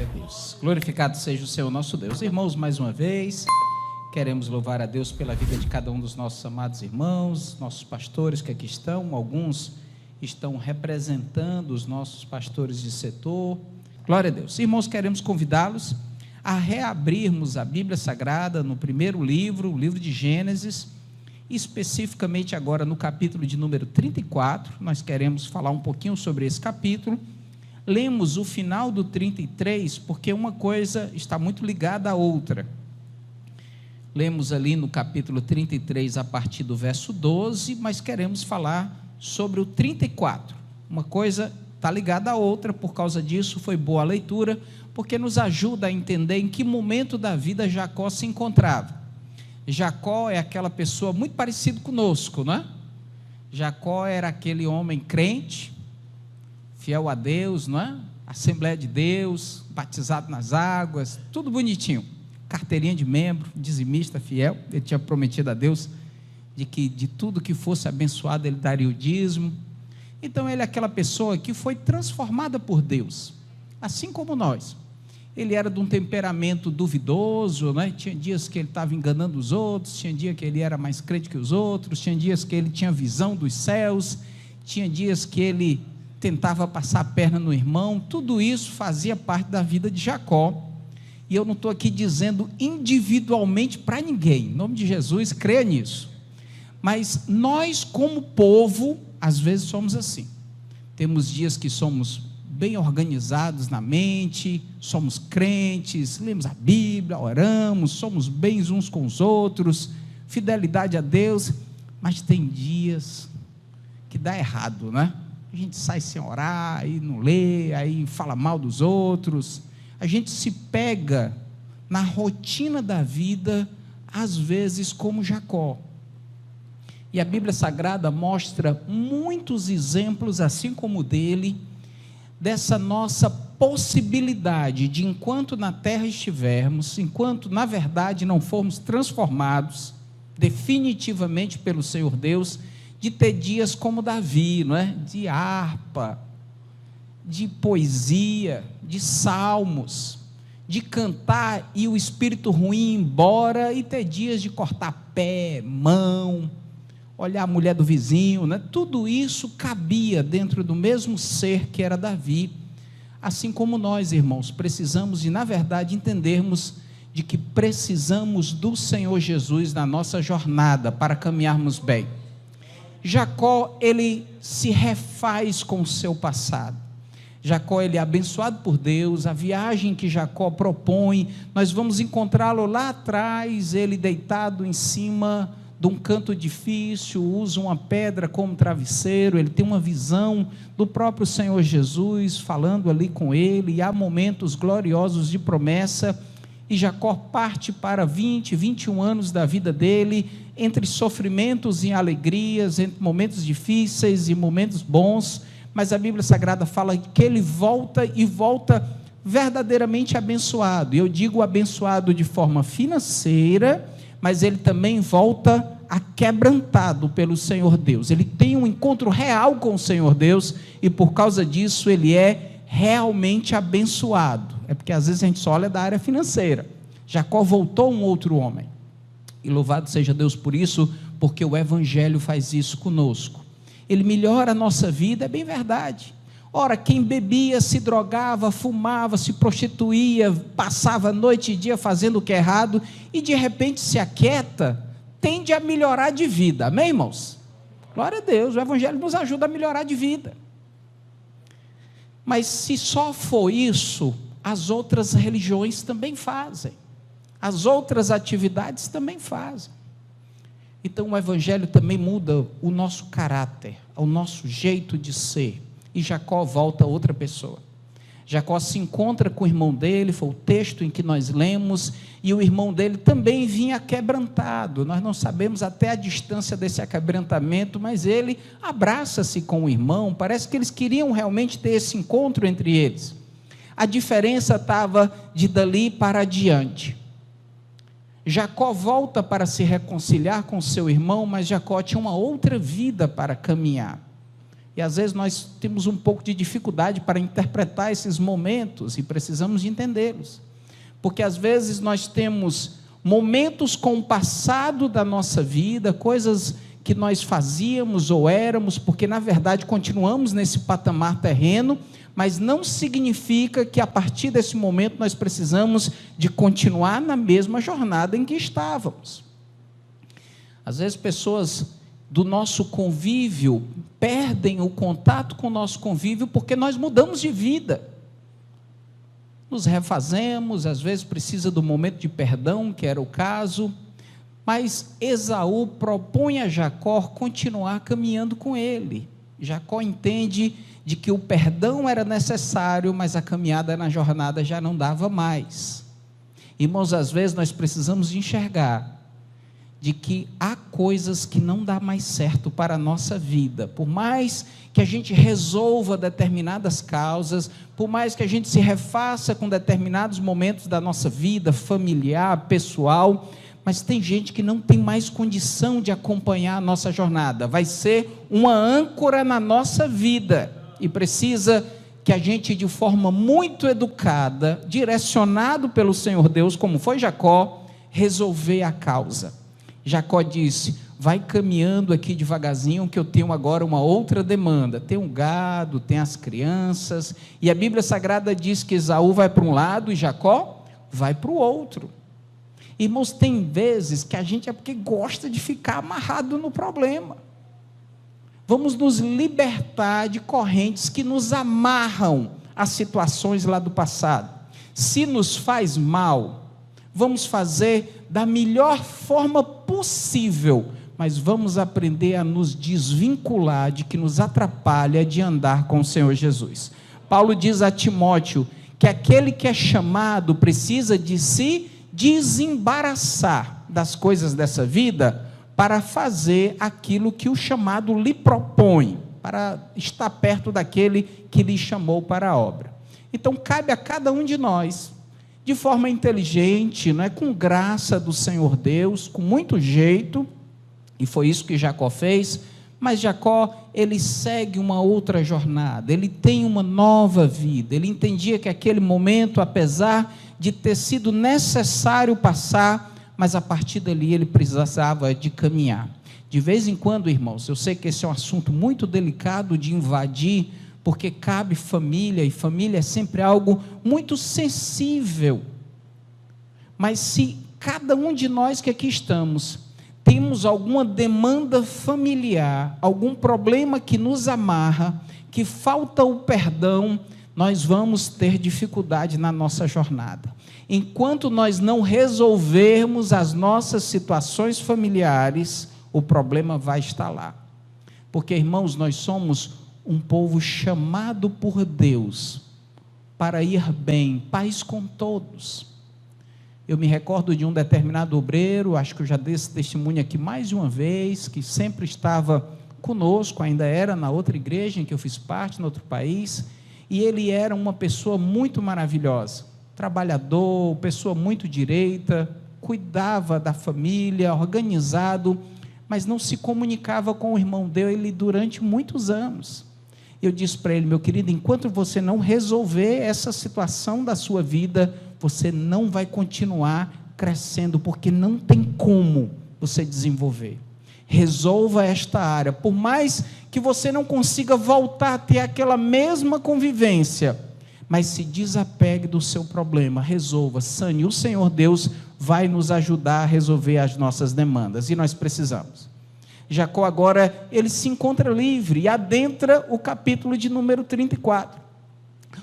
Glória a Deus. Glorificado seja o Senhor nosso Deus. Irmãos, mais uma vez, queremos louvar a Deus pela vida de cada um dos nossos amados irmãos, nossos pastores que aqui estão. Alguns estão representando os nossos pastores de setor. Glória a Deus. Irmãos, queremos convidá-los a reabrirmos a Bíblia Sagrada no primeiro livro, o livro de Gênesis, especificamente agora no capítulo de número 34. Nós queremos falar um pouquinho sobre esse capítulo. Lemos o final do 33, porque uma coisa está muito ligada à outra. Lemos ali no capítulo 33, a partir do verso 12, mas queremos falar sobre o 34. Uma coisa está ligada à outra, por causa disso foi boa a leitura, porque nos ajuda a entender em que momento da vida Jacó se encontrava. Jacó é aquela pessoa muito parecida conosco, não é? Jacó era aquele homem crente, fiel a Deus, não é? Assembleia de Deus, batizado nas águas, tudo bonitinho, carteirinha de membro, dizimista fiel. Ele tinha prometido a Deus de que de tudo que fosse abençoado ele daria o dízimo. Então ele é aquela pessoa que foi transformada por Deus, assim como nós. Ele era de um temperamento duvidoso, né? Tinha dias que ele estava enganando os outros, tinha dia que ele era mais crente que os outros, tinha dias que ele tinha visão dos céus, tinha dias que ele tentava passar a perna no irmão. Tudo isso fazia parte da vida de Jacó, e eu não estou aqui dizendo individualmente para ninguém, em nome de Jesus, creia nisso, mas nós como povo, às vezes somos assim, temos dias que somos bem organizados na mente, somos crentes, lemos a Bíblia, oramos, somos bens uns com os outros, fidelidade a Deus, mas tem dias que dá errado, né? A gente sai sem orar, aí não lê, aí fala mal dos outros, a gente se pega na rotina da vida, às vezes como Jacó, e a Bíblia Sagrada mostra muitos exemplos, assim como o dele, dessa nossa possibilidade de, enquanto na terra estivermos, enquanto na verdade não formos transformados definitivamente pelo Senhor Deus, de ter dias como Davi, não é? De harpa, de poesia, de salmos, de cantar e o espírito ruim ir embora, e ter dias de cortar pé, mão, olhar a mulher do vizinho, né? Tudo isso cabia dentro do mesmo ser que era Davi, assim como nós, irmãos, precisamos de, na verdade, entendermos de que precisamos do Senhor Jesus na nossa jornada para caminharmos bem. Jacó, ele se refaz com o seu passado. Jacó, ele é abençoado por Deus. A viagem que Jacó propõe, nós vamos encontrá-lo lá atrás, ele deitado em cima de um canto difícil, usa uma pedra como travesseiro. Ele tem uma visão do próprio Senhor Jesus, falando ali com ele, e há momentos gloriosos de promessa, e Jacó parte para 20, 21 anos da vida dele, entre sofrimentos e alegrias, entre momentos difíceis e momentos bons, mas a Bíblia Sagrada fala que ele volta, e volta verdadeiramente abençoado. Eu digo abençoado de forma financeira, mas ele também volta aquebrantado pelo Senhor Deus. Ele tem um encontro real com o Senhor Deus, e por causa disso ele é realmente abençoado. É porque às vezes a gente só olha da área financeira. Jacó voltou um outro homem, e louvado seja Deus por isso, porque o Evangelho faz isso conosco. Ele melhora a nossa vida, é bem verdade. Ora, quem bebia, se drogava, fumava, se prostituía, passava noite e dia fazendo o que é errado, e de repente se aquieta, tende a melhorar de vida, amém, irmãos? Glória a Deus, o Evangelho nos ajuda a melhorar de vida. Mas se só for isso, as outras religiões também fazem, as outras atividades também fazem. Então o Evangelho também muda o nosso caráter, o nosso jeito de ser, e Jacó volta outra pessoa. Jacó se encontra com o irmão dele, foi o texto em que nós lemos, e o irmão dele também vinha quebrantado. Nós não sabemos até a distância desse aquebrantamento, mas ele abraça-se com o irmão. Parece que eles queriam realmente ter esse encontro entre eles. A diferença estava de dali para adiante. Jacó volta para se reconciliar com seu irmão, mas Jacó tinha uma outra vida para caminhar. E às vezes nós temos um pouco de dificuldade para interpretar esses momentos e precisamos de entendê-los. Porque às vezes nós temos momentos com o passado da nossa vida, coisas que nós fazíamos ou éramos, porque na verdade continuamos nesse patamar terreno, mas não significa que a partir desse momento nós precisamos de continuar na mesma jornada em que estávamos. Às vezes pessoas do nosso convívio perdem o contato com o nosso convívio porque nós mudamos de vida. Nos refazemos, às vezes precisa do momento de perdão, que era o caso, mas Esaú propõe a Jacó continuar caminhando com ele. Jacó entende de que o perdão era necessário, mas a caminhada na jornada já não dava mais. Irmãos, às vezes nós precisamos enxergar de que há coisas que não dá mais certo para a nossa vida, por mais que a gente resolva determinadas causas, por mais que a gente se refaça com determinados momentos da nossa vida, familiar, pessoal, mas tem gente que não tem mais condição de acompanhar a nossa jornada, vai ser uma âncora na nossa vida, e precisa que a gente, de forma muito educada, direcionado pelo Senhor Deus, como foi Jacó, resolver a causa. Jacó disse, vai caminhando aqui devagarzinho, que eu tenho agora uma outra demanda, tem um gado, tem as crianças, e a Bíblia Sagrada diz que Esaú vai para um lado e Jacó vai para o outro. Irmãos, tem vezes que a gente é porque gosta de ficar amarrado no problema. Vamos nos libertar de correntes que nos amarram a situações lá do passado. Se nos faz mal, vamos fazer da melhor forma possível, mas vamos aprender a nos desvincular de que nos atrapalha de andar com o Senhor Jesus. Paulo diz a Timóteo que aquele que é chamado precisa de se desembaraçar das coisas dessa vida para fazer aquilo que o chamado lhe propõe, para estar perto daquele que lhe chamou para a obra. Então cabe a cada um de nós, de forma inteligente, não é, com graça do Senhor Deus, com muito jeito, e foi isso que Jacó fez, mas Jacó, ele segue uma outra jornada, ele tem uma nova vida, ele entendia que aquele momento, apesar de ter sido necessário passar, mas a partir dali ele precisava de caminhar. De vez em quando, irmãos, eu sei que esse é um assunto muito delicado de invadir, porque cabe família, e família é sempre algo muito sensível, mas se cada um de nós que aqui estamos, temos alguma demanda familiar, algum problema que nos amarra, que falta o perdão, nós vamos ter dificuldade na nossa jornada. Enquanto nós não resolvermos as nossas situações familiares, o problema vai estar lá, porque, irmãos, nós somos um povo chamado por Deus para ir bem, paz com todos. Eu me recordo de um determinado obreiro, acho que eu já dei esse testemunho aqui mais de uma vez, que sempre estava conosco, ainda era na outra igreja em que eu fiz parte, no outro país, e ele era uma pessoa muito maravilhosa, trabalhador, pessoa muito direita, cuidava da família, organizado, mas não se comunicava com o irmão dele durante muitos anos. Eu disse para ele, meu querido, enquanto você não resolver essa situação da sua vida, você não vai continuar crescendo, porque não tem como você desenvolver. Resolva esta área, por mais que você não consiga voltar a ter aquela mesma convivência, mas se desapegue do seu problema, resolva, sane, o Senhor Deus vai nos ajudar a resolver as nossas demandas, e nós precisamos. Jacó agora, ele se encontra livre e adentra o capítulo de número 34,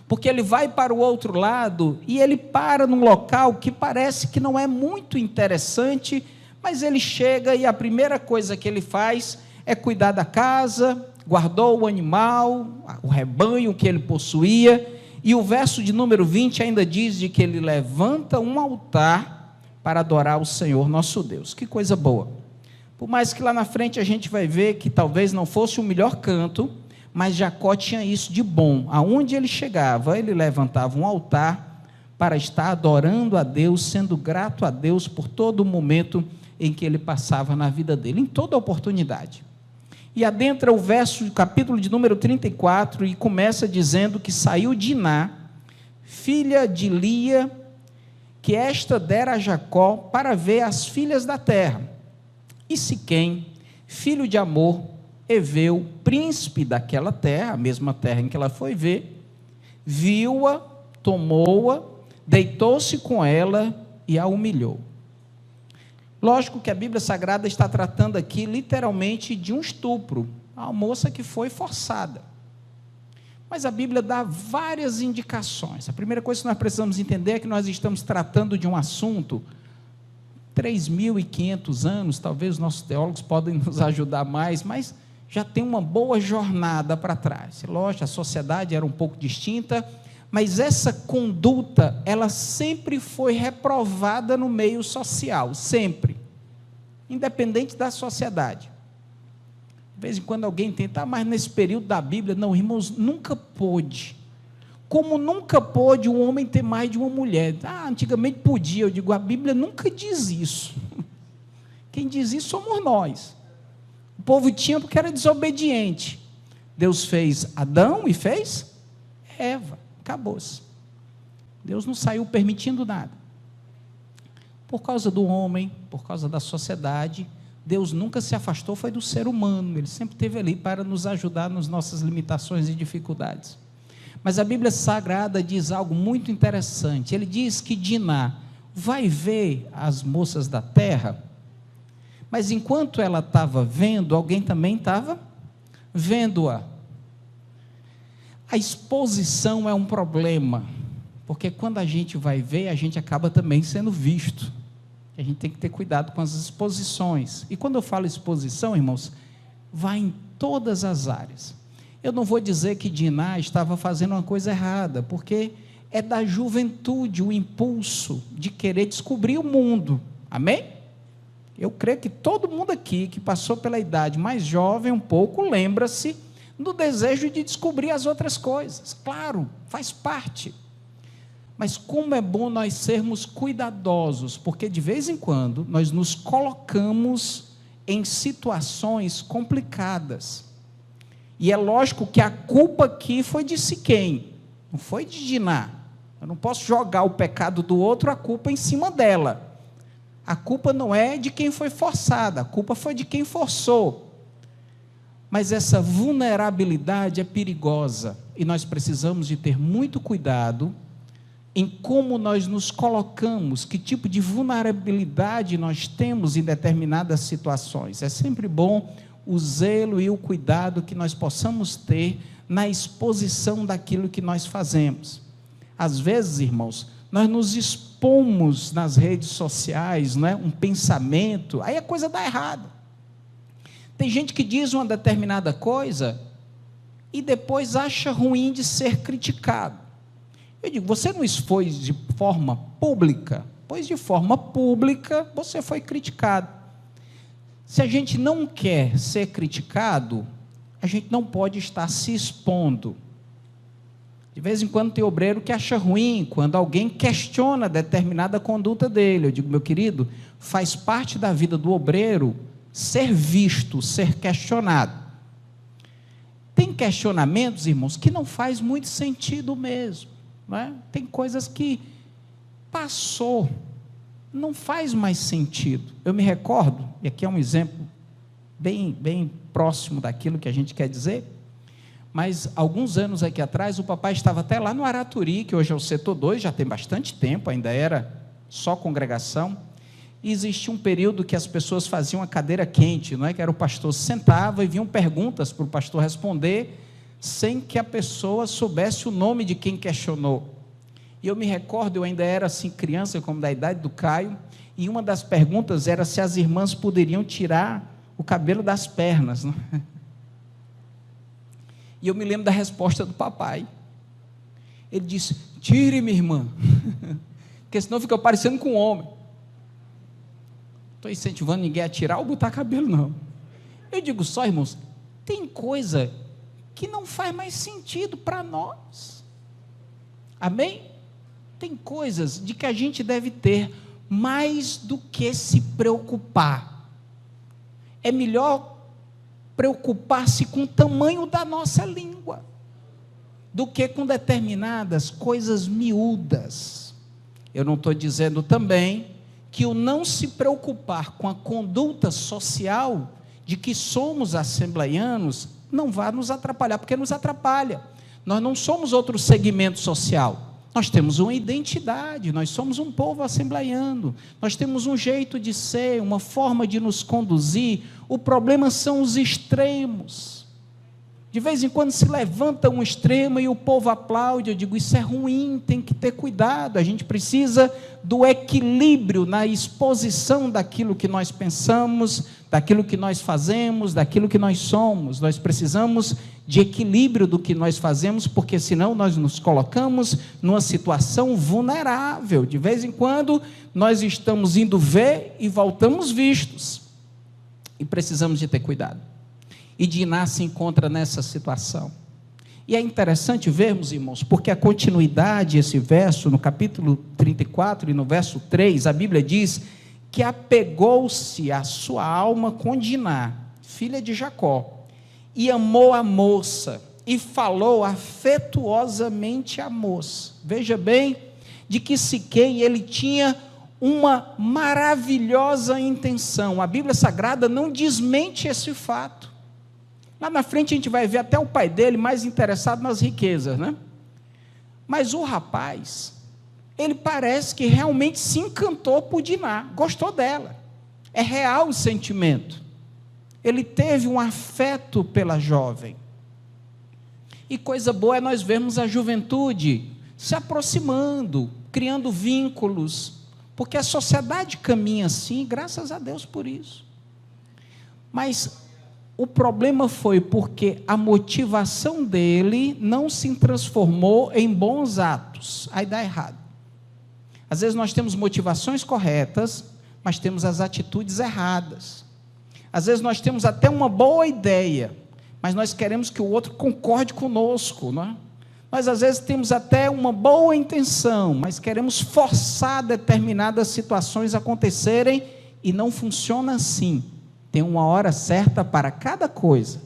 porque ele vai para o outro lado e ele para num local que parece que não é muito interessante, mas ele chega e a primeira coisa que ele faz é cuidar da casa, guardou o animal, o rebanho que ele possuía, e o verso de número 20 ainda diz de que ele levanta um altar para adorar o Senhor nosso Deus. Que coisa boa! Por mais que lá na frente a gente vai ver que talvez não fosse o melhor canto, mas Jacó tinha isso de bom. Aonde ele chegava, ele levantava um altar para estar adorando a Deus, sendo grato a Deus por todo o momento em que ele passava na vida dele, em toda oportunidade. e adentra o verso, capítulo de número 34, e começa dizendo que saiu Diná, filha de Lia, que esta dera a Jacó para ver as filhas da terra. E Siquém, filho de Amor, heveu, príncipe daquela terra, a mesma terra em que ela foi ver, viu-a, tomou-a, deitou-se com ela e a humilhou. Lógico que a Bíblia Sagrada está tratando aqui literalmente de um estupro, a moça que foi forçada. Mas a Bíblia dá várias indicações. A primeira coisa que nós precisamos entender é que nós estamos tratando de um assunto 3.500 anos, talvez os nossos teólogos podem nos ajudar mais, mas já tem uma boa jornada para trás. Lógico, a sociedade era um pouco distinta, mas essa conduta, ela sempre foi reprovada no meio social, sempre, independente da sociedade. De vez em quando alguém tenta, mas nesse período da Bíblia, não, irmãos, nunca pôde. Como nunca pôde um homem ter mais de uma mulher. Antigamente podia, eu digo, a Bíblia nunca diz isso. Quem diz isso somos nós. O povo tinha porque era desobediente. Deus fez Adão e fez Eva. Acabou-se. Deus não saiu permitindo nada. Por causa do homem, por causa da sociedade, Deus nunca se afastou, foi do ser humano. Ele sempre esteve ali para nos ajudar nas nossas limitações e dificuldades. Mas a Bíblia Sagrada diz algo muito interessante. Ele diz que Diná vai ver as moças da terra, mas enquanto ela estava vendo, alguém também estava vendo-a. A exposição é um problema, porque quando a gente vai ver, a gente acaba também sendo visto. A gente tem que ter cuidado com as exposições. E quando eu falo exposição, irmãos, vai em todas as áreas. Eu não vou dizer que Diná estava fazendo uma coisa errada, porque é da juventude o impulso de querer descobrir o mundo. Amém? Eu creio que todo mundo aqui que passou pela idade mais jovem um pouco, lembra-se do desejo de descobrir as outras coisas. Claro, faz parte. Mas como é bom nós sermos cuidadosos, porque de vez em quando nós nos colocamos em situações complicadas. E é lógico que a culpa aqui foi de Siquém, não foi de Diná. Eu não posso jogar o pecado do outro, a culpa em cima dela. A culpa não é de quem foi forçada, a culpa foi de quem forçou. Mas essa vulnerabilidade é perigosa, e nós precisamos de ter muito cuidado em como nós nos colocamos, que tipo de vulnerabilidade nós temos em determinadas situações. É sempre bom o zelo e o cuidado que nós possamos ter na exposição daquilo que nós fazemos. Às vezes, irmãos, nós nos expomos nas redes sociais, não é? Um pensamento, aí a coisa dá errado. Tem gente que diz uma determinada coisa e depois acha ruim de ser criticado. Eu digo, você não expôs de forma pública, pois de forma pública você foi criticado. Se a gente não quer ser criticado, a gente não pode estar se expondo. De vez em quando tem obreiro que acha ruim quando alguém questiona determinada conduta dele. Eu digo, meu querido, faz parte da vida do obreiro ser visto, ser questionado. Tem questionamentos, irmãos, que não faz muito sentido mesmo, não é? Tem coisas que passou, não faz mais sentido. Eu me recordo, e aqui é um exemplo bem próximo daquilo que a gente quer dizer, mas alguns anos aqui atrás, o papai estava até lá no Araturi, que hoje é o setor 2, já tem bastante tempo, ainda era só congregação, e existia um período que as pessoas faziam a cadeira quente, não é? Que era o pastor sentava e vinham perguntas para o pastor responder, sem que a pessoa soubesse o nome de quem questionou. E eu me recordo, eu ainda era assim criança, como da idade do Caio, e uma das perguntas era se as irmãs poderiam tirar o cabelo das pernas, não é? E eu me lembro da resposta do papai. Ele disse, tire, minha irmã, porque senão fica parecendo com um homem. Estou incentivando ninguém a tirar ou botar cabelo, não. Eu digo só, irmãos, tem coisa que não faz mais sentido para nós. Amém? Tem coisas de que a gente deve ter mais do que se preocupar. É melhor preocupar-se com o tamanho da nossa língua, do que com determinadas coisas miúdas. Eu não estou dizendo também que o não se preocupar com a conduta social de que somos assembleianos não vai nos atrapalhar, porque nos atrapalha. Nós não somos outro segmento social. Nós temos uma identidade, nós somos um povo assembleiano, nós temos um jeito de ser, uma forma de nos conduzir. O problema são os extremos. De vez em quando se levanta um extremo e o povo aplaude. Eu digo, isso é ruim, tem que ter cuidado. A gente precisa do equilíbrio na exposição daquilo que nós pensamos, daquilo que nós fazemos, daquilo que nós somos. Nós precisamos de equilíbrio do que nós fazemos, porque senão nós nos colocamos numa situação vulnerável. De vez em quando nós estamos indo ver e voltamos vistos. E precisamos de ter cuidado. E Diná se encontra nessa situação. E é interessante vermos, irmãos, porque a continuidade, esse verso, no capítulo 34 e no verso 3, a Bíblia diz que apegou-se a sua alma com Diná, filha de Jacó, e amou a moça, e falou afetuosamente à moça. Veja bem, de que Siquém, ele tinha uma maravilhosa intenção. A Bíblia Sagrada não desmente esse fato. Lá na frente a gente vai ver até o pai dele mais interessado nas riquezas, né? Mas o rapaz, ele parece que realmente se encantou por Diná, gostou dela. É real o sentimento. Ele teve um afeto pela jovem. E coisa boa é nós vermos a juventude se aproximando, criando vínculos, porque a sociedade caminha assim, graças a Deus por isso. Mas o problema foi porque a motivação dele não se transformou em bons atos. Aí dá errado. Às vezes nós temos motivações corretas, mas temos as atitudes erradas. Às vezes nós temos até uma boa ideia, mas nós queremos que o outro concorde conosco, não é? Nós às vezes temos até uma boa intenção, mas queremos forçar determinadas situações a acontecerem e não funciona assim. Tem uma hora certa para cada coisa.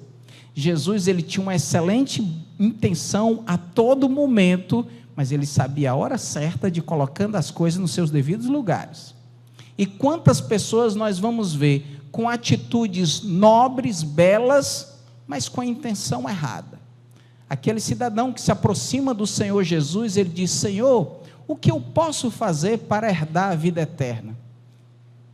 Jesus, ele tinha uma excelente intenção a todo momento, mas ele sabia a hora certa de colocando as coisas nos seus devidos lugares. E quantas pessoas nós vamos ver com atitudes nobres, belas, mas com a intenção errada. Aquele cidadão que se aproxima do Senhor Jesus, ele diz: Senhor, o que eu posso fazer para herdar a vida eterna?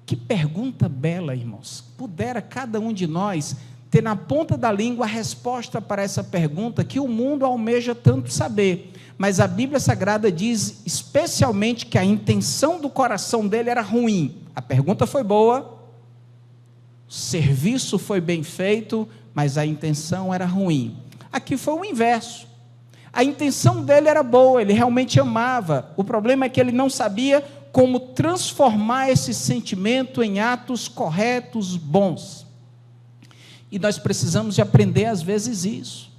Que pergunta bela, irmãos. Pudera cada um de nós ter na ponta da língua a resposta para essa pergunta que o mundo almeja tanto saber. Mas a Bíblia Sagrada diz especialmente que a intenção do coração dele era ruim. A pergunta foi boa, o serviço foi bem feito, mas a intenção era ruim. Aqui foi o inverso. A intenção dele era boa, ele realmente amava. O problema é que ele não sabia como transformar esse sentimento em atos corretos, bons. E nós precisamos de aprender às vezes isso.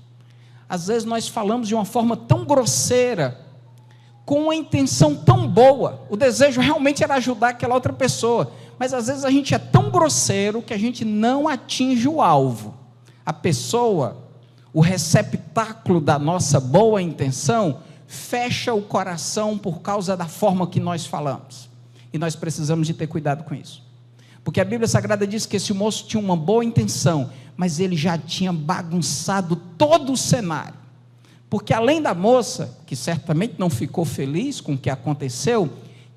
Às vezes nós falamos de uma forma tão grosseira, com uma intenção tão boa, o desejo realmente era ajudar aquela outra pessoa, mas às vezes a gente é tão grosseiro que a gente não atinge o alvo. A pessoa, o receptáculo da nossa boa intenção, fecha o coração por causa da forma que nós falamos. E nós precisamos de ter cuidado com isso. Porque a Bíblia Sagrada diz que esse moço tinha uma boa intenção, mas ele já tinha bagunçado todo o cenário. Porque além da moça, que certamente não ficou feliz com o que aconteceu,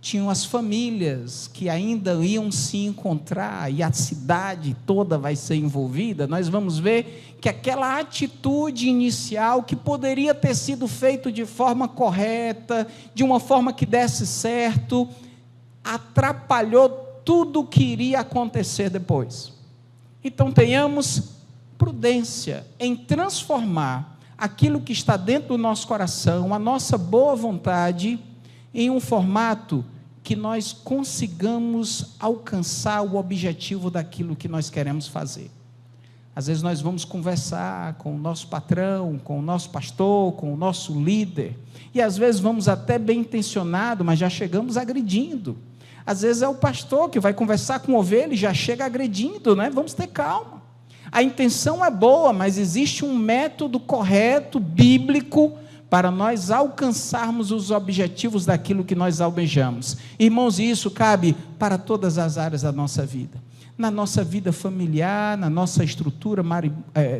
tinham as famílias que ainda iam se encontrar, e a cidade toda vai ser envolvida. Nós vamos ver que aquela atitude inicial, que poderia ter sido feito de forma correta, de uma forma que desse certo, atrapalhou tudo o que iria acontecer depois. Então tenhamos prudência em transformar aquilo que está dentro do nosso coração, a nossa boa vontade, em um formato que nós consigamos alcançar o objetivo daquilo que nós queremos fazer. Às vezes nós vamos conversar com o nosso patrão, com o nosso pastor, com o nosso líder, e às vezes vamos até bem intencionado, mas já chegamos agredindo. Às vezes é o pastor que vai conversar com a ovelha e já chega agredindo, né? Vamos ter calma. A intenção é boa, mas existe um método correto, bíblico, para nós alcançarmos os objetivos daquilo que nós almejamos. Irmãos, isso cabe para todas as áreas da nossa vida. Na nossa vida familiar, na nossa estrutura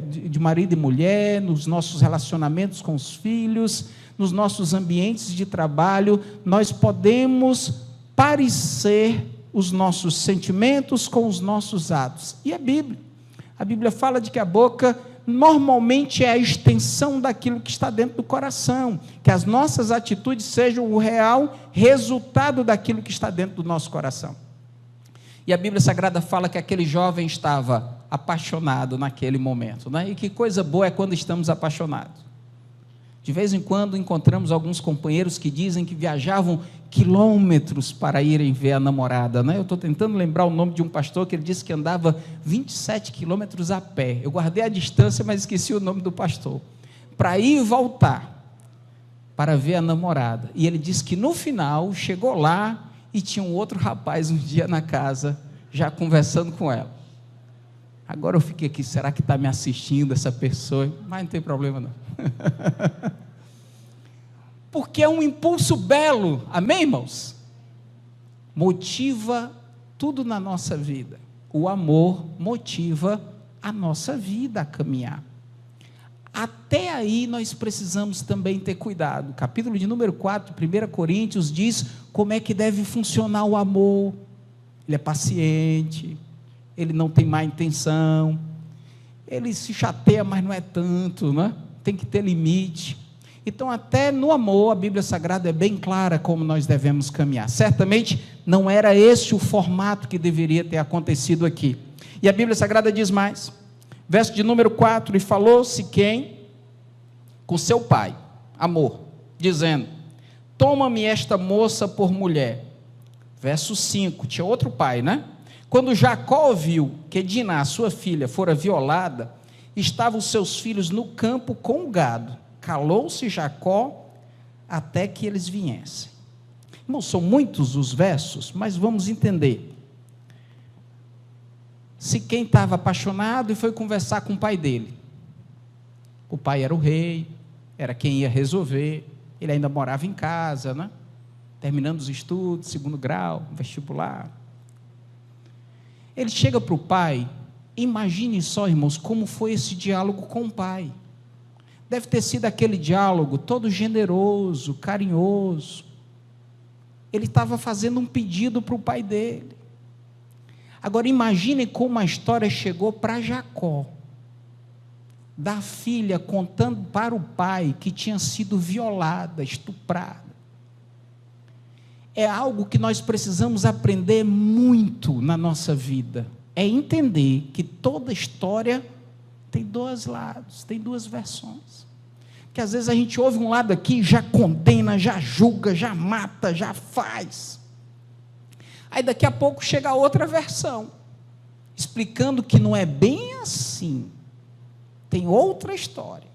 de marido e mulher, nos nossos relacionamentos com os filhos, nos nossos ambientes de trabalho, nós podemos parecer os nossos sentimentos com os nossos atos. E a Bíblia fala de que a boca normalmente é a extensão daquilo que está dentro do coração, que as nossas atitudes sejam o real resultado daquilo que está dentro do nosso coração. E a Bíblia Sagrada fala que aquele jovem estava apaixonado naquele momento, né? E que coisa boa é quando estamos apaixonados. De vez em quando encontramos alguns companheiros que dizem que viajavam quilômetros para irem ver a namorada, né? Eu estou tentando lembrar o nome de um pastor que ele disse que andava 27 quilômetros a pé. Eu guardei a distância, mas esqueci o nome do pastor. Para ir e voltar, para ver a namorada. E ele disse que no final chegou lá e tinha um outro rapaz um dia na casa, já conversando com ela. Agora eu fiquei aqui, será que está me assistindo essa pessoa? Mas não tem problema não. Porque é um impulso belo, amém, irmãos? Motiva tudo na nossa vida. O amor motiva a nossa vida a caminhar. Até aí nós precisamos também ter cuidado. Capítulo de número 4, 1 Coríntios, diz como é que deve funcionar o amor. Ele é paciente, ele não tem má intenção, ele se chateia, mas não é tanto, né? Tem que ter limite. Então, até no amor, a Bíblia Sagrada é bem clara como nós devemos caminhar. Certamente, não era esse o formato que deveria ter acontecido aqui. E a Bíblia Sagrada diz mais, verso de número 4, e falou-se quem? Com seu pai, amor, dizendo, toma-me esta moça por mulher. Verso 5, tinha outro pai, né? Quando Jacó viu que Diná, sua filha, fora violada, estavam os seus filhos no campo com o gado. Calou-se Jacó até que eles viessem. Irmãos, são muitos os versos, mas vamos entender. Se quem estava apaixonado e foi conversar com o pai dele. O pai era o rei, era quem ia resolver, ele ainda morava em casa, né? Terminando os estudos, 2º grau, vestibular. Ele chega para o pai, imagine só, irmãos, como foi esse diálogo com o pai. Deve ter sido aquele diálogo todo generoso, carinhoso. Ele estava fazendo um pedido para o pai dele. Agora imagine como a história chegou para Jacó, da filha contando para o pai que tinha sido violada, estuprada. É algo que nós precisamos aprender muito na nossa vida, é entender que toda história tem dois lados, tem duas versões, que às vezes a gente ouve um lado aqui, já condena, já julga, já mata, já faz, aí daqui a pouco chega a outra versão, explicando que não é bem assim, tem outra história,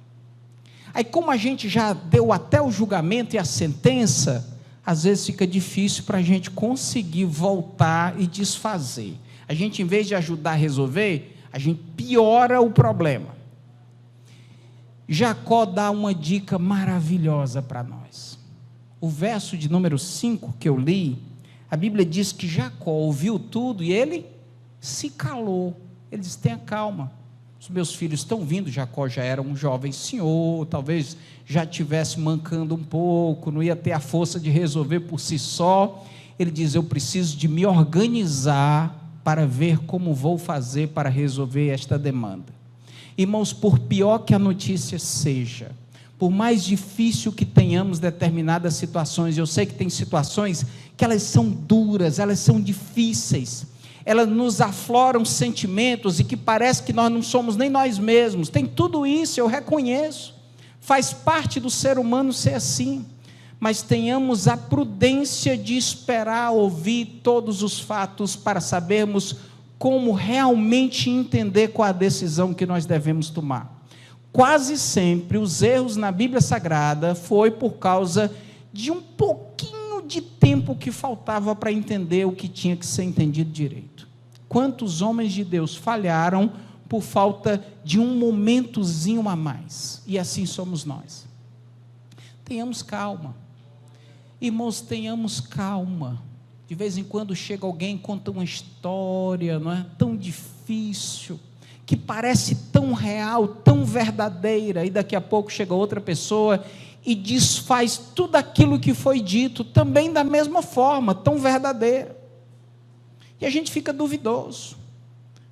aí como a gente já deu até o julgamento e a sentença, às vezes fica difícil para a gente conseguir voltar e desfazer, a gente em vez de ajudar a resolver, a gente piora o problema. Jacó dá uma dica maravilhosa para nós, o verso de número 5 que eu li, a Bíblia diz que Jacó ouviu tudo e ele se calou, ele disse, tenha calma, os meus filhos estão vindo, Jacó já era um jovem senhor, talvez já estivesse mancando um pouco, não ia ter a força de resolver por si só, ele diz, eu preciso de me organizar para ver como vou fazer para resolver esta demanda. Irmãos, por pior que a notícia seja, por mais difícil que tenhamos determinadas situações, eu sei que tem situações que elas são duras, elas são difíceis, elas nos afloram sentimentos e que parece que nós não somos nem nós mesmos, tem tudo isso, eu reconheço, faz parte do ser humano ser assim, mas tenhamos a prudência de esperar ouvir todos os fatos para sabermos como realmente entender qual a decisão que nós devemos tomar. Quase sempre os erros na Bíblia Sagrada foi por causa de um pouquinho de tempo que faltava para entender o que tinha que ser entendido direito. Quantos homens de Deus falharam por falta de um momentozinho a mais. E assim somos nós. Tenhamos calma. Irmãos, tenhamos calma. De vez em quando chega alguém e conta uma história, não é? Tão difícil, que parece tão real, tão verdadeira, e daqui a pouco chega outra pessoa e desfaz tudo aquilo que foi dito, também da mesma forma, tão verdadeira. E a gente fica duvidoso,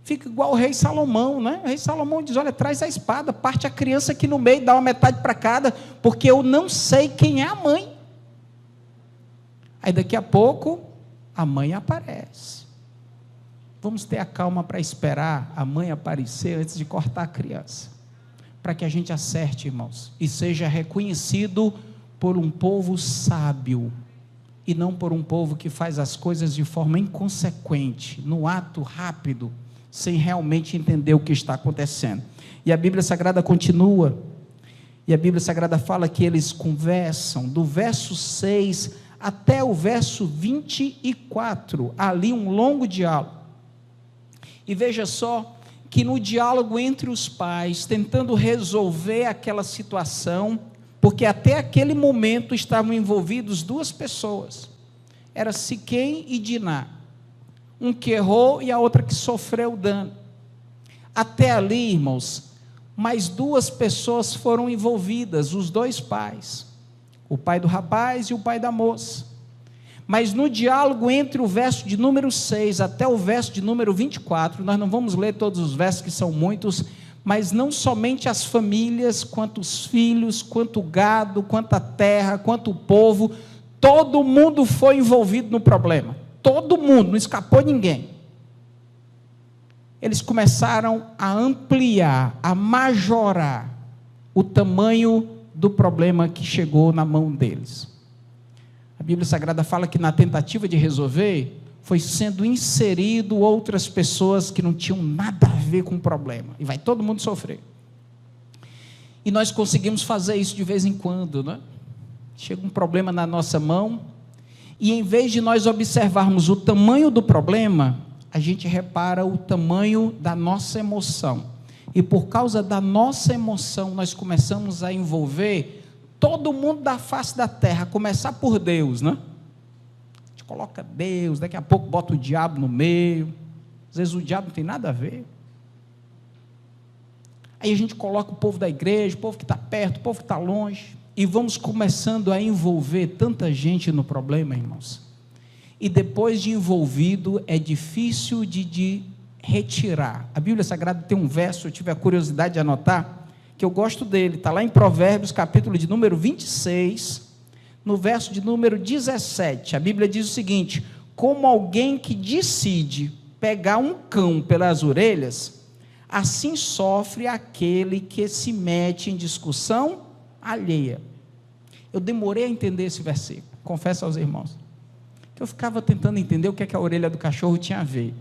fica igual o rei Salomão, né? O rei Salomão diz: olha, traz a espada, parte a criança aqui no meio, dá uma metade para cada, porque eu não sei quem é a mãe. Aí daqui a pouco, a mãe aparece. Vamos ter a calma para esperar a mãe aparecer antes de cortar a criança, para que a gente acerte, irmãos, e seja reconhecido por um povo sábio, e não por um povo que faz as coisas de forma inconsequente, no ato rápido, sem realmente entender o que está acontecendo. E a Bíblia Sagrada continua, e a Bíblia Sagrada fala que eles conversam, do verso 6 até o verso 24, ali um longo diálogo. E veja só, que no diálogo entre os pais, tentando resolver aquela situação, porque até aquele momento estavam envolvidos duas pessoas, era Siquém e Diná, um que errou e a outra que sofreu o dano. Até ali, irmãos, mais duas pessoas foram envolvidas, os dois pais, o pai do rapaz e o pai da moça. Mas no diálogo entre o verso de número 6 até o verso de número 24, nós não vamos ler todos os versos, que são muitos, mas não somente as famílias, quanto os filhos, quanto o gado, quanto a terra, quanto o povo, todo mundo foi envolvido no problema, todo mundo, não escapou ninguém. Eles começaram a ampliar, a majorar o tamanho do problema que chegou na mão deles. A Bíblia Sagrada fala que na tentativa de resolver, foi sendo inserido outras pessoas que não tinham nada a ver com o problema, e vai todo mundo sofrer. E nós conseguimos fazer isso de vez em quando, né? Chega um problema na nossa mão, e em vez de nós observarmos o tamanho do problema, a gente repara o tamanho da nossa emoção, e por causa da nossa emoção, nós começamos a envolver todo mundo da face da terra, a começar por Deus, né? A gente coloca Deus, daqui a pouco bota o diabo no meio, às vezes o diabo não tem nada a ver. Aí a gente coloca o povo da igreja, o povo que está perto, o povo que está longe, e vamos começando a envolver tanta gente no problema, irmãos. E depois de envolvido, é difícil de retirar. A Bíblia Sagrada tem um verso, eu tive a curiosidade de anotar, que eu gosto dele, está lá em Provérbios, capítulo de número 26, no verso de número 17, a Bíblia diz o seguinte: como alguém que decide pegar um cão pelas orelhas, assim sofre aquele que se mete em discussão alheia. Eu demorei a entender esse versículo, confesso aos irmãos, que eu ficava tentando entender o que é que a orelha do cachorro tinha a ver,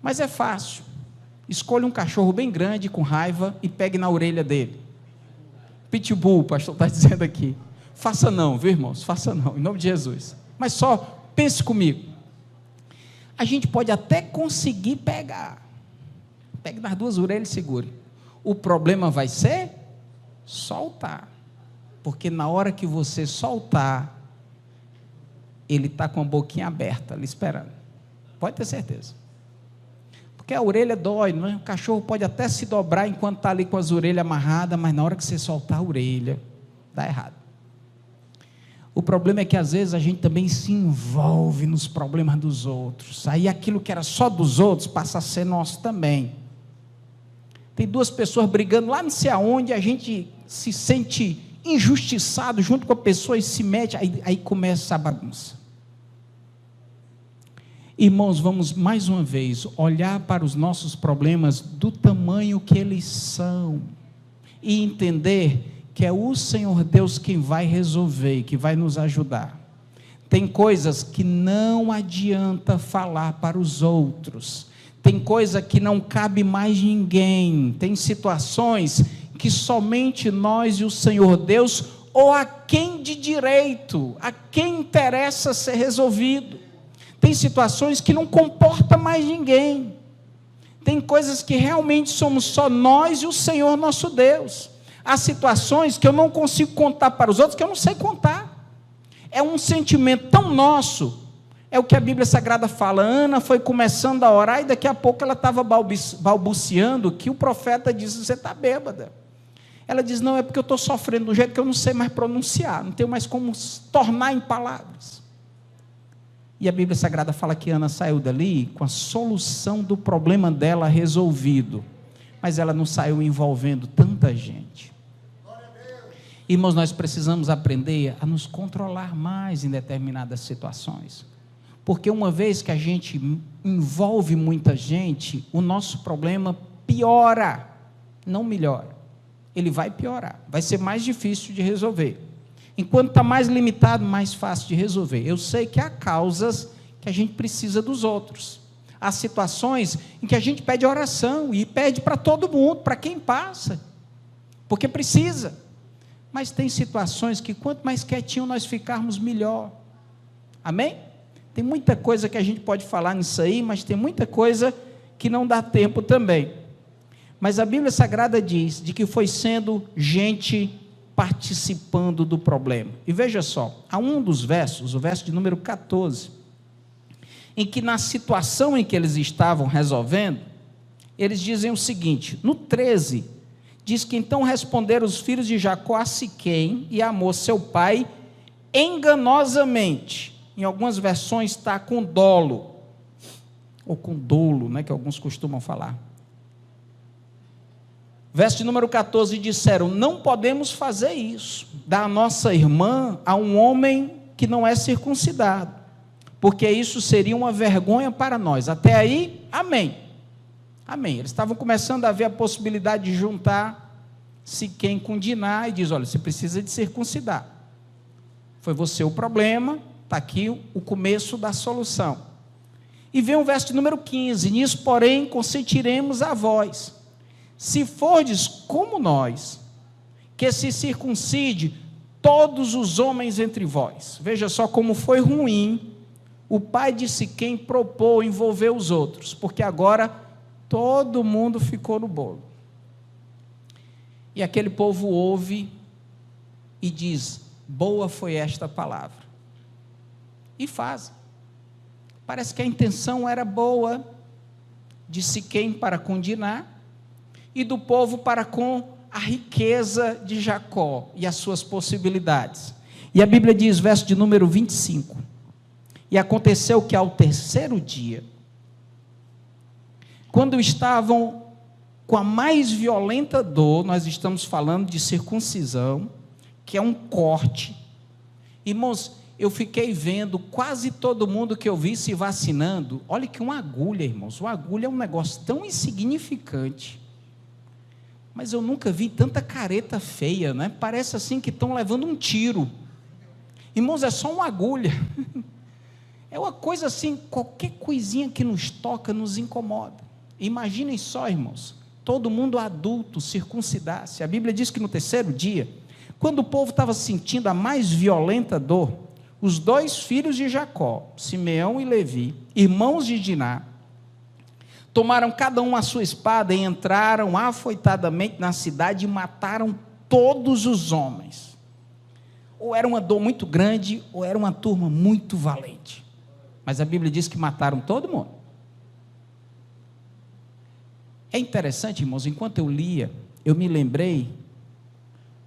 mas é fácil. Escolha um cachorro bem grande, com raiva, e pegue na orelha dele. Pitbull, o pastor está dizendo aqui. Faça não, viu, irmãos? Faça não, em nome de Jesus. Mas só pense comigo. A gente pode até conseguir pegar. Pegue nas duas orelhas e segure. O problema vai ser soltar. Porque na hora que você soltar, ele está com a boquinha aberta, ali esperando. Pode ter certeza. Porque a orelha dói, não é? O cachorro pode até se dobrar enquanto está ali com as orelhas amarradas, mas na hora que você soltar a orelha, dá errado. O problema é que às vezes a gente também se envolve nos problemas dos outros, aí aquilo que era só dos outros passa a ser nosso também. Tem duas pessoas brigando lá não sei aonde, a gente se sente injustiçado junto com a pessoa e se mete, aí começa a bagunça. Irmãos, vamos mais uma vez olhar para os nossos problemas do tamanho que eles são e entender que é o Senhor Deus quem vai resolver e que vai nos ajudar. Tem coisas que não adianta falar para os outros, tem coisa que não cabe mais ninguém, tem situações que somente nós e o Senhor Deus, ou a quem de direito, a quem interessa ser resolvido. Tem situações que não comporta mais ninguém, Tem coisas que realmente somos só nós e o Senhor nosso Deus. Há situações que eu não consigo contar para os outros, que eu não sei contar. É um sentimento tão nosso. É o que a Bíblia Sagrada fala. Ana foi começando a orar e daqui a pouco ela estava balbuciando que o profeta disse: você está bêbada. Ela diz: não, é porque eu estou sofrendo de um jeito que eu não sei mais pronunciar, não tenho mais como tornar em palavras. E a Bíblia Sagrada fala que Ana saiu dali com a solução do problema dela resolvido, mas ela não saiu envolvendo tanta gente. Irmãos, nós precisamos aprender a nos controlar mais em determinadas situações, porque uma vez que a gente envolve muita gente, o nosso problema piora, não melhora. Ele vai piorar, vai ser mais difícil de resolver. Enquanto está mais limitado, mais fácil de resolver. Eu sei que há causas que a gente precisa dos outros. Há situações em que a gente pede oração e pede para todo mundo, para quem passa, porque precisa. Mas tem situações que quanto mais quietinho nós ficarmos, melhor. Amém? Tem muita coisa que a gente pode falar nisso aí, mas tem muita coisa que não dá tempo também. Mas a Bíblia Sagrada diz de que foi sendo gente participando do problema. E veja só, há um dos versos, o verso de número 14, em que na situação em que eles estavam resolvendo, eles dizem o seguinte, no 13, diz que então responderam os filhos de Jacó a Siquém e Amor, seu pai, enganosamente. Em algumas versões está com dolo, ou com dolo, né, que alguns costumam falar. Verso de número 14, disseram: não podemos fazer isso, dar a nossa irmã a um homem que não é circuncidado, porque isso seria uma vergonha para nós. Até aí, amém. Amém. Eles estavam começando a ver a possibilidade de juntar Siquém com Diná, e diz: olha, você precisa de circuncidar. Foi você o problema, está aqui o começo da solução. E vem o verso de número 15, nisso, porém, consentiremos a vós, se fordes como nós, que se circuncide todos os homens entre vós. Veja só como foi ruim o pai de Siquém propor envolver os outros, porque agora todo mundo ficou no bolo. E aquele povo ouve e diz: boa foi esta palavra. E faz. Parece que a intenção era boa de Siquém para com Diná, e do povo para com a riqueza de Jacó e as suas possibilidades. E a Bíblia diz, verso de número 25, e aconteceu que ao terceiro dia, quando estavam com a mais violenta dor, nós estamos falando de circuncisão, que é um corte. Irmãos, eu fiquei vendo quase todo mundo que eu vi se vacinando. Olha que uma agulha, irmãos, uma agulha é um negócio tão insignificante, mas eu nunca vi tanta careta feia, né? Parece assim que estão levando um tiro. Irmãos, é só uma agulha. É uma coisa assim, qualquer coisinha que nos toca nos incomoda. Imaginem só, irmãos, todo mundo adulto circuncidar-se. A Bíblia diz que no terceiro dia, quando o povo estava sentindo a mais violenta dor, os dois filhos de Jacó, Simeão e Levi, irmãos de Diná, tomaram cada um a sua espada e entraram afoitadamente na cidade e mataram todos os homens. Ou era uma dor muito grande, ou era uma turma muito valente. Mas a Bíblia diz que mataram todo mundo. É interessante, irmãos, enquanto eu lia, eu me lembrei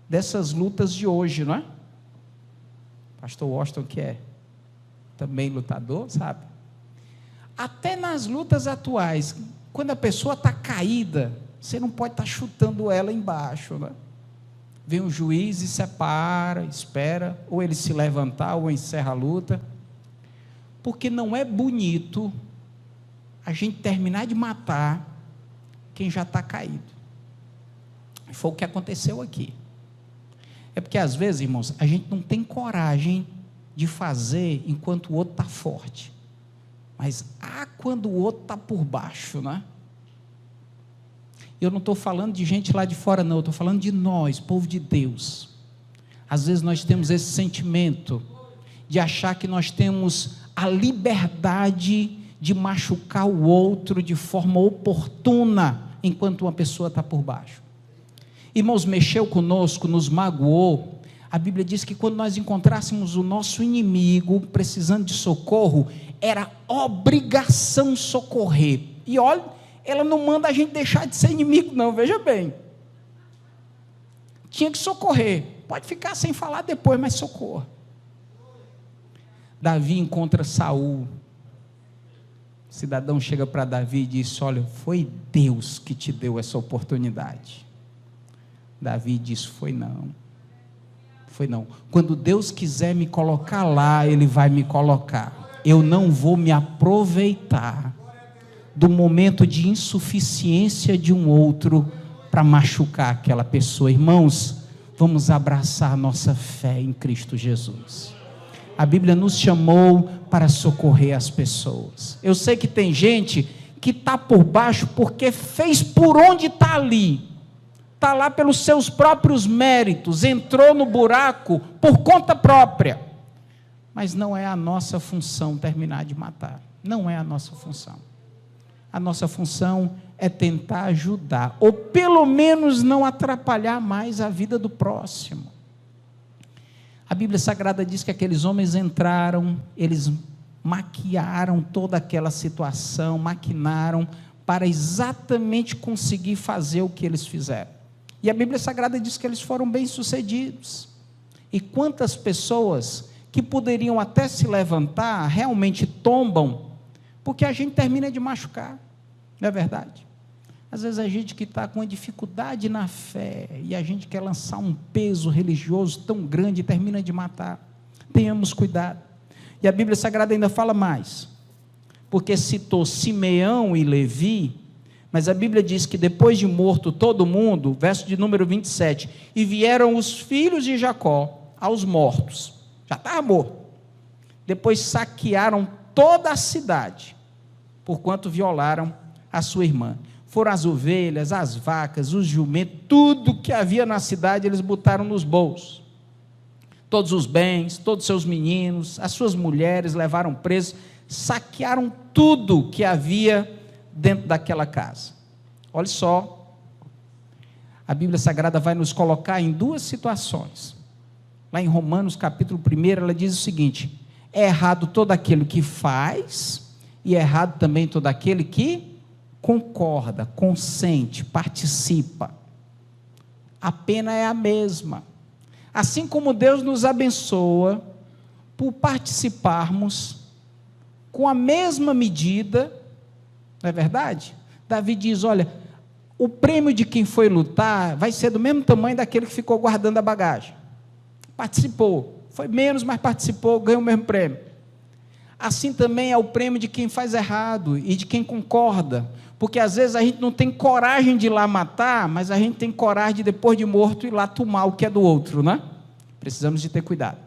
dessas lutas de hoje, não é? Pastor Washington, que é também lutador, sabe? Até nas lutas atuais, quando a pessoa está caída, você não pode estar chutando ela embaixo, né? Vem o juiz e separa, espera, ou ele se levantar, ou encerra a luta, porque não é bonito a gente terminar de matar quem já está caído. Foi o que aconteceu aqui. É porque às vezes, irmãos, a gente não tem coragem de fazer enquanto o outro está forte. Mas quando o outro está por baixo, né? Eu não estou falando de gente lá de fora, não. Eu estou falando de nós, povo de Deus. Às vezes nós temos esse sentimento de achar que nós temos a liberdade de machucar o outro de forma oportuna, enquanto uma pessoa está por baixo. Irmãos, mexeu conosco, nos magoou. A Bíblia diz que quando nós encontrássemos o nosso inimigo precisando de socorro, era obrigação socorrer. E olha, ela não manda a gente deixar de ser inimigo não, veja bem. Tinha que socorrer. Pode ficar sem falar depois, mas socorra. Davi encontra Saul. O cidadão chega para Davi e diz: olha, foi Deus que te deu essa oportunidade. Davi diz: foi não. Quando Deus quiser me colocar lá, Ele vai me colocar. Eu não vou me aproveitar do momento de insuficiência de um outro para machucar aquela pessoa. Irmãos, vamos abraçar a nossa fé em Cristo Jesus. A Bíblia nos chamou para socorrer as pessoas. Eu sei que tem gente que está por baixo porque fez por onde está ali. Está lá pelos seus próprios méritos, entrou no buraco por conta própria. Mas não é a nossa função terminar de matar. Não é a nossa função. A nossa função é tentar ajudar, ou pelo menos não atrapalhar mais a vida do próximo. A Bíblia Sagrada diz que aqueles homens entraram, eles maquiaram toda aquela situação, maquinaram para exatamente conseguir fazer o que eles fizeram. E a Bíblia Sagrada diz que eles foram bem-sucedidos. E quantas pessoas que poderiam até se levantar, realmente tombam, porque a gente termina de machucar, não é verdade? Às vezes a gente que está com uma dificuldade na fé, e a gente quer lançar um peso religioso tão grande, e termina de matar. Tenhamos cuidado. E a Bíblia Sagrada ainda fala mais, porque citou Simeão e Levi, mas a Bíblia diz que depois de morto todo mundo, verso de número 27, e vieram os filhos de Jacó aos mortos, já estava morto, depois saquearam toda a cidade, porquanto violaram a sua irmã. Foram as ovelhas, as vacas, os jumentos, tudo que havia na cidade eles botaram nos bolsos. Todos os bens, todos os seus meninos, as suas mulheres levaram presos, saquearam tudo que havia dentro daquela casa. Olha só, a Bíblia Sagrada vai nos colocar em duas situações. Lá em Romanos capítulo 1, ela diz o seguinte: é errado todo aquele que faz, e é errado também todo aquele que concorda, consente, participa. A pena é a mesma. Assim como Deus nos abençoa por participarmos com a mesma medida, não é verdade? Davi diz: olha, o prêmio de quem foi lutar vai ser do mesmo tamanho daquele que ficou guardando a bagagem. Participou, foi menos, mas participou, ganhou o mesmo prêmio. Assim também é o prêmio de quem faz errado e de quem concorda, porque às vezes a gente não tem coragem de ir lá matar, mas a gente tem coragem de, depois de morto, ir lá tomar o que é do outro, né? Precisamos de ter cuidado,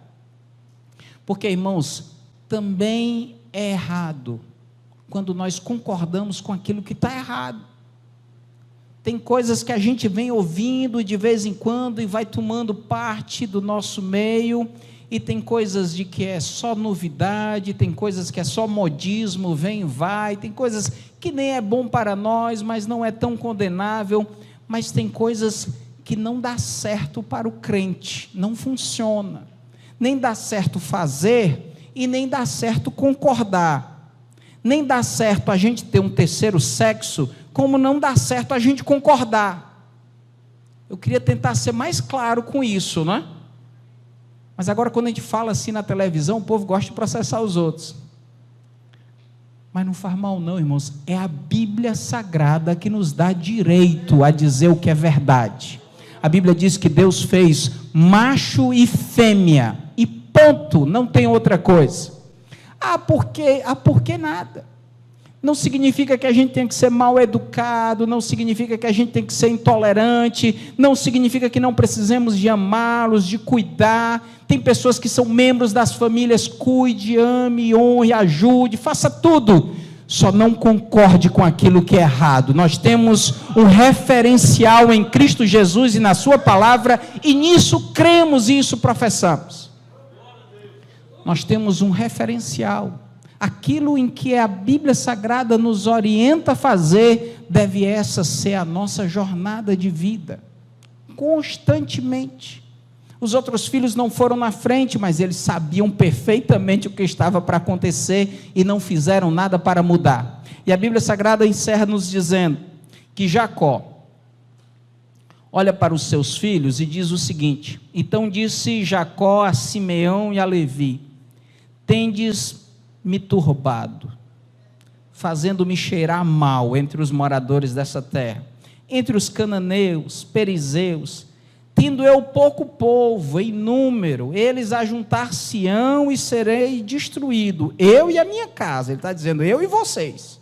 porque, irmãos, também é errado quando nós concordamos com aquilo que está errado. Tem coisas que a gente vem ouvindo de vez em quando e vai tomando parte do nosso meio, e tem coisas de que é só novidade, tem coisas que é só modismo, vem e vai, tem coisas que nem é bom para nós, mas não é tão condenável, mas tem coisas que não dá certo para o crente, não funciona, nem dá certo fazer, e nem dá certo concordar, nem dá certo a gente ter um terceiro sexo, como não dá certo a gente concordar. Eu queria tentar ser mais claro com isso, não é? Mas agora, quando a gente fala assim na televisão, o povo gosta de processar os outros. Mas não faz mal não, irmãos. É a Bíblia Sagrada que nos dá direito a dizer o que é verdade. A Bíblia diz que Deus fez macho e fêmea, e ponto, não tem outra coisa. Por que nada? Não significa que a gente tem que ser mal educado, não significa que a gente tem que ser intolerante, não significa que não precisemos de amá-los, de cuidar. Tem pessoas que são membros das famílias, cuide, ame, honre, ajude, faça tudo, só não concorde com aquilo que é errado. Nós temos um referencial em Cristo Jesus e na sua palavra, e nisso cremos e isso professamos. Nós temos um referencial. aquilo em que a Bíblia Sagrada nos orienta a fazer, deve essa ser a nossa jornada de vida, constantemente. Os outros filhos não foram na frente, mas eles sabiam perfeitamente o que estava para acontecer e não fizeram nada para mudar. E a Bíblia Sagrada encerra nos dizendo que Jacó olha para os seus filhos e diz o seguinte: então disse Jacó a Simeão e a Levi: tendes me turbado, fazendo-me cheirar mal entre os moradores dessa terra, entre os cananeus, perizeus, tendo eu pouco povo em número, eles ajuntar-se-ão e serei destruído, eu e a minha casa. Ele está dizendo, eu e vocês.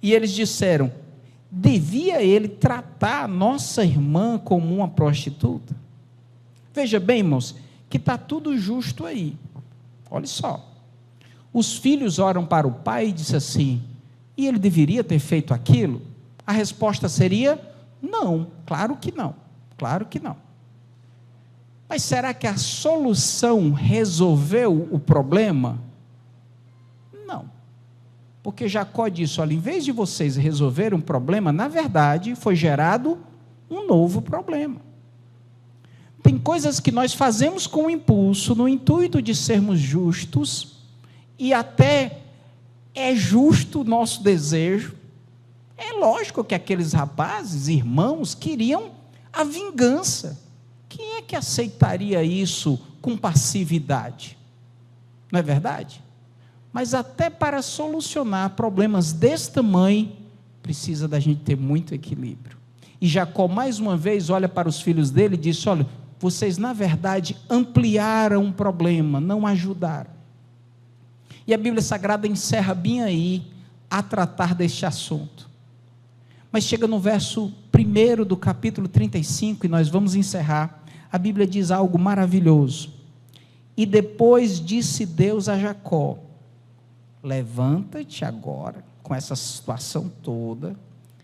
E eles disseram: devia ele tratar a nossa irmã como uma prostituta? Veja bem, irmãos, que está tudo justo aí. Olha só, os filhos oram para o pai e dizem assim: e ele deveria ter feito aquilo? A resposta seria: não, claro que não, claro que não. Mas será que a solução resolveu o problema? Não, porque Jacó disse: olha, em vez de vocês resolverem um problema, na verdade foi gerado um novo problema. Tem coisas que nós fazemos com impulso, no intuito de sermos justos, e até é justo o nosso desejo. É lógico que aqueles rapazes, irmãos, queriam a vingança. Quem é que aceitaria isso com passividade? Não é verdade? Mas até para solucionar problemas desse tamanho, precisa da gente ter muito equilíbrio. E Jacó, mais uma vez, olha para os filhos dele e diz: olha, vocês na verdade ampliaram o problema, não ajudaram. E a Bíblia Sagrada encerra bem aí a tratar deste assunto. Mas chega no verso 1 do capítulo 35, e nós vamos encerrar. A Bíblia diz algo maravilhoso. E depois disse Deus a Jacó: levanta-te agora, com essa situação toda,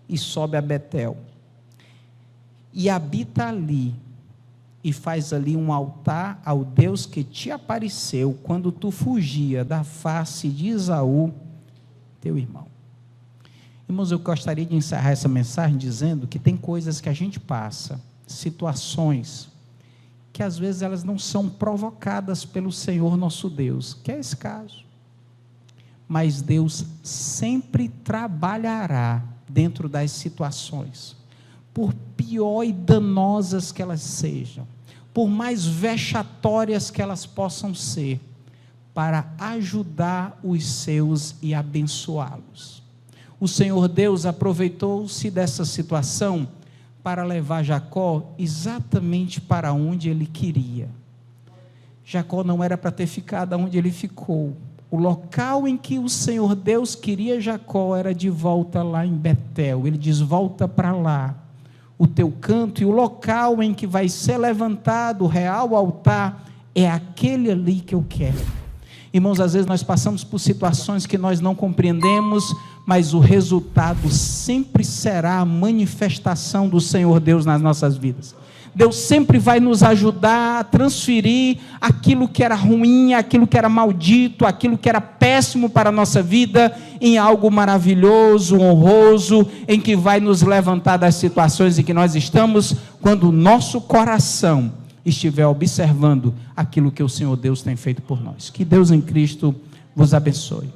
e sobe a Betel, e habita ali, e faz ali um altar ao Deus que te apareceu, quando tu fugia da face de Esaú, teu irmão. Irmãos, eu gostaria de encerrar essa mensagem dizendo que tem coisas que a gente passa, situações, que às vezes elas não são provocadas pelo Senhor nosso Deus, que é esse caso. Mas Deus sempre trabalhará dentro das situações, por pior e danosas que elas sejam, por mais vexatórias que elas possam ser, para ajudar os seus e abençoá-los. O Senhor Deus aproveitou-se dessa situação para levar Jacó exatamente para onde ele queria. Jacó não era para ter ficado onde ele ficou. O local em que o Senhor Deus queria Jacó era de volta lá em Betel. Ele diz: volta para lá, o teu canto, e o local em que vai ser levantado o real altar é aquele ali que eu quero. Irmãos, às vezes nós passamos por situações que nós não compreendemos, mas o resultado sempre será a manifestação do Senhor Deus nas nossas vidas. Deus sempre vai nos ajudar a transferir aquilo que era ruim, aquilo que era maldito, aquilo que era péssimo para a nossa vida, em algo maravilhoso, honroso, em que vai nos levantar das situações em que nós estamos, quando o nosso coração estiver observando aquilo que o Senhor Deus tem feito por nós. Que Deus em Cristo vos abençoe.